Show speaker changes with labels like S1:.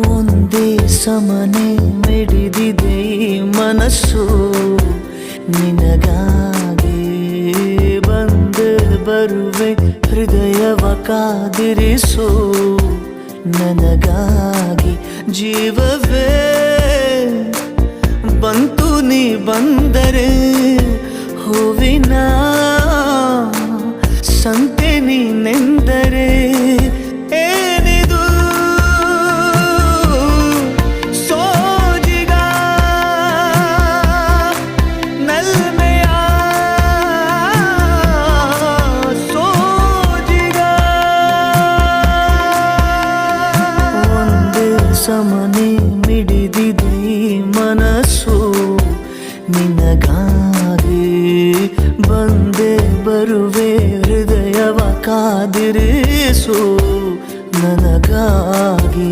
S1: ಒಂದೇ ಸಮನೆ ಮಿಡಿದಿದೆ ಈ ಮನಸ್ಸು ನಿನಗಾಗಿ ಬಂದು ಬರುವೆ ಹೃದಯವ ಕಾದಿರಿಸು ನನಗಾಗಿ ಜೀವವೇ ಬಂತು ನೀ ಬಂದರೆ ಹೂವಿನ ಸಂತೆ ನೀನೆಂದರೆ ಏನಿದು ಸೋಜಿಗ ನಲ್ಮೆಯ ಸೋಜಿಗ ಒಂದೇ ಸಮನೆ ಮಿಡಿದಿದೆ ಈ ಮನಸ್ಸು ನಿನಗಾಗಿ ಬಂದೇ ಬರುವೆ ಹೃದಯವ ಕಾದಿರಿಸು ನನಗಾಗಿ